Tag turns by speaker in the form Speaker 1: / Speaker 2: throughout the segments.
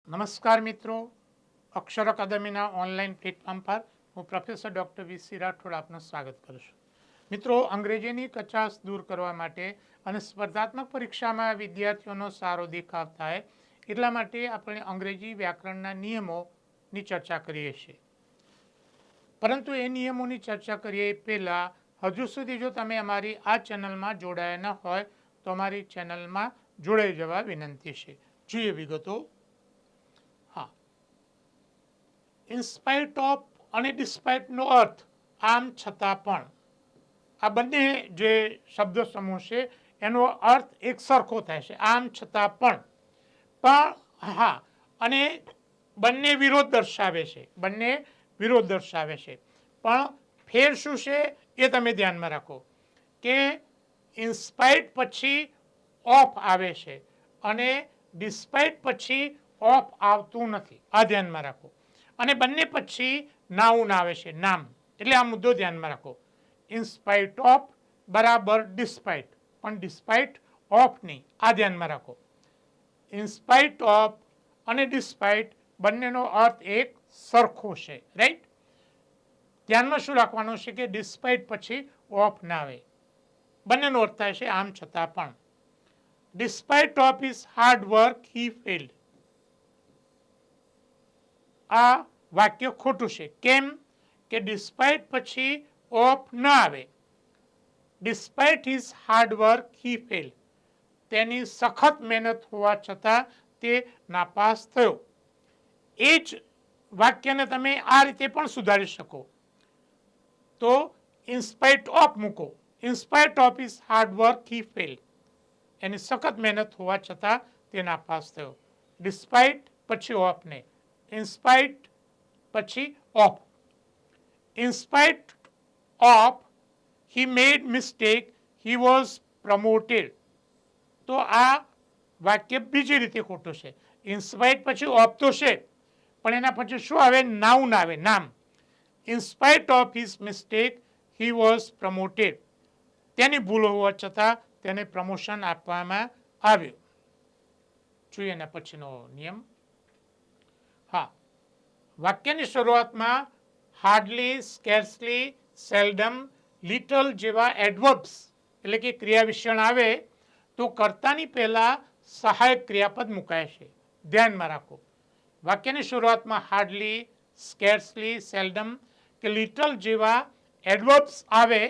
Speaker 1: નમસ્કાર મિત્રો, અક્ષર અકાદમીના online platform પર હું પ્રોફેસર ડૉક્ટર વી.સી. રાઠોડ આપનું સ્વાગત કરું છું. મિત્રો, અંગ્રેજીની કચાશ દૂર કરવા માટે અને સ્પર્ધાત્મક પરીક્ષામાં વિદ્યાર્થીઓનો સારો દેખાવ થાય એટલા માટે આપણે અંગ્રેજી વ્યાકરણના નિયમોની ચર્ચા કરીએ છીએ. પરંતુ એ નિયમોની ચર્ચા કરીએ એ પહેલાં હજુ સુધી જો તમે અમારી આ ચેનલમાં જોડાયા ન હોય તો અમારી ચેનલમાં જોડાઈ જવા વિનંતી છે. જોઈએ વિગતો. ઇન સ્પાઇટ ઓફ અને ડિસ્પાઇટનો અર્થ આમ છતાં પણ. આ બંને જે શબ્દ સમૂહ છે એનો અર્થ એક સરખો થાય છે, આમ છતાં પણ. હા, અને બંને વિરોધ દર્શાવે છે, પણ ફેર શું છે એ તમે ધ્યાનમાં રાખો કે ઇન્સ્પાઇટ પછી ઓફ આવે છે અને ડિસ્પાઇટ પછી ઓફ આવતું નથી. આ ધ્યાનમાં રાખો. અને બંને પછી નાઉન આવે છે, નામ. એટલે આ મુદ્દો ધ્યાનમાં રાખો. ઇન સ્પાઇટ ઓફ બરાબર ડિસ્પાઇટ, પણ ડિસ્પાઇટ ઓફ નહીં. આ ધ્યાનમાં રાખો. ઇન સ્પાઇટ ઓફ અને ડિસ્પાઇટ બંનેનો અર્થ એક સરખો છે, રાઈટ. ધ્યાનમાં શું રાખવાનું છે કે ડિસ્પાઇટ પછી ઓફ ના આવે. બંનેનો અર્થ થાય છે આમ છતાં પણ. Despite of is hard work he failed. આ વાક્ય ખોટું છે. કેમ કે ડિસ્પાઇટ પછી ઓફ ન આવે. Despite his hard work he fail. તેની સખત મહેનત હોવા છતાં તે નાપાસ થયો. એ જ વાક્યને તમે આ રીતે પણ સુધારી શકો. તો ઇન્સ્પાઇટ ઓફ મૂકો. In spite of his hard work he fail. એની સખત મહેનત હોવા છતાં તે નાપાસ થયો. ડિસ્પાઇટ પછી ઓફ ને. ઇન્સ્પાઇટ પછી of. In spite of he made mistake, he was promoted. તો આ વાક્ય બીજી રીતે ખોટું છે. ઇન્સ્પાઇટ પછી ઓફ તો છે, પણ એના પછી શું આવે? નાઉન આવે, નામ. In spite of his mistake he was promoted. તેની ભૂલો હોવા છતાં તેને પ્રમોશન આપવામાં આવ્યું. જોઈએ એના પછીનો નિયમ. હા, વાક્યની શરૂઆતમાં હાર્ડલી, સ્કેર્સલી, સેલ્ડમ, લિટલ જેવા એડવર્બ્સ એટલે કે ક્રિયા વિશેષણ આવે તો કર્તાની પહેલા સહાયક ક્રિયાપદ મુકાય છે. ધ્યાનમાં રાખો. વાક્યની શરૂઆતમાં હાર્ડલી, સ્કેર્સલી, સેલ્ડમ કે લિટલ જેવા એડવર્બ્સ આવે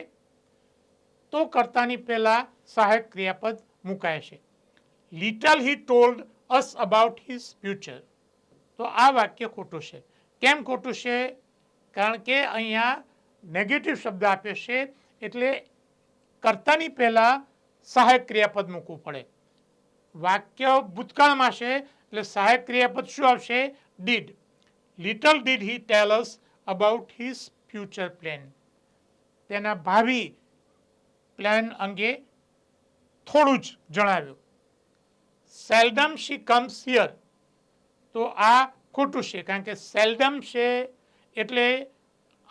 Speaker 1: તો કર્તાની પહેલા સહાયક ક્રિયાપદ મુકાય છે. Little he told us about his future. તો આ વાક્ય ખોટું છે. કેમ ખોટું છે? કારણ કે અહીંયા નેગેટિવ શબ્દ આપે છે એટલે કર્તાની પહેલા સહાયક ક્રિયાપદ મૂકવું પડે. વાક્ય ભૂતકાળમાં છે એટલે સહાયક ક્રિયાપદ શું આવશે? Did. Little did he tell us about his future plan. તેના ભાવિ પ્લાન અંગે થોડું જ જણાવ્યું. Seldom she comes here. તો આ ખોટું છે કારણ કે સેલ્ડમ છે એટલે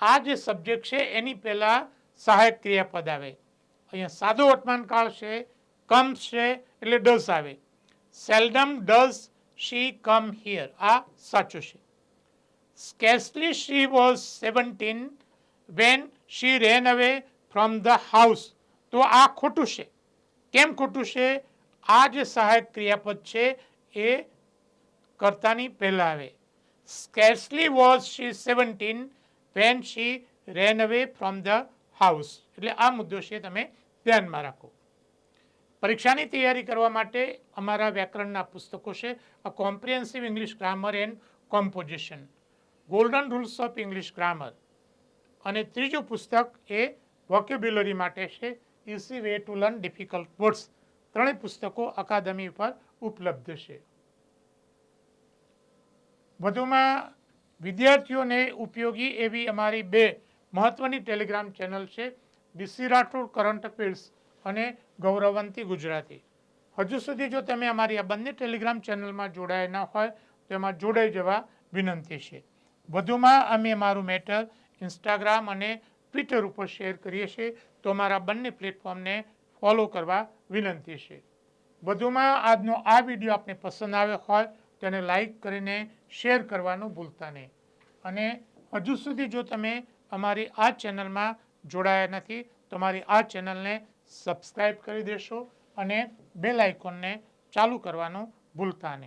Speaker 1: આ જે સબ્જેક્ટ છે એની પહેલા સહાયક ક્રિયાપદ આવે. અહીંયા સાદો વર્તમાન કાળ છે, કમ્સ છે એટલે ડઝ આવે. સેલ્ડમ ડઝ શી કમ હિયર. આ સાચું છે. સ્કેર્સલી she was 17 when she ran away from the house. તો આ ખોટું છે. કેમ ખોટું છે? આ જે સહાયક ક્રિયાપદ છે એ કર્તાની પહેલા આવે. Scarcely was she 17 when she ran away from the house. એટલે આ મુદ્દો છે તમે ધ્યાનમાં રાખો. પરીક્ષાની તૈયારી કરવા માટે અમારા વ્યાકરણના પુસ્તકો છે a comprehensive English grammar and composition, golden rules of English grammar, અને ત્રીજું પુસ્તક એ વોકેબ્યુલરી માટે છે easy way to learn difficult words. ત્રણેય પુસ્તકો અકાદમી પર ઉપલબ્ધ છે. વધુમાં વિદ્યાર્થીઓને ઉપયોગી એવી અમારી બે મહત્વની ટેલિગ્રામ ચેનલ છે, વી.સી. રાઠોડ કરંટ અફેર્સ અને ગૌરવંતી ગુજરાતી. હજુ સુધી જો તમે અમારી આ બંને ટેલિગ્રામ ચેનલમાં જોડાયા ન હોય તો એમાં જોડાઈ જવા વિનંતી છે. વધુમાં અમે અમારું મેટર ઇન્સ્ટાગ્રામ અને ટ્વિટર ઉપર શેર કરીએ છીએ, તો અમારા બંને પ્લેટફોર્મને ફોલો કરવા વિનંતી છે. વધુમાં આજનો આ વિડીયો આપને પસંદ આવ્યો હોય તેને લાઈક કરીને શેર કરવાનું ભૂલતા નહીં. અને હજુ સુધી જો તમે અમારી આ ચેનલમાં જોડાયા નથી તો અમારી આ ચેનલને સબસ્ક્રાઈબ કરી દેશો અને બેલ આઇકોનને ચાલુ કરવાનું ભૂલતા નહીં.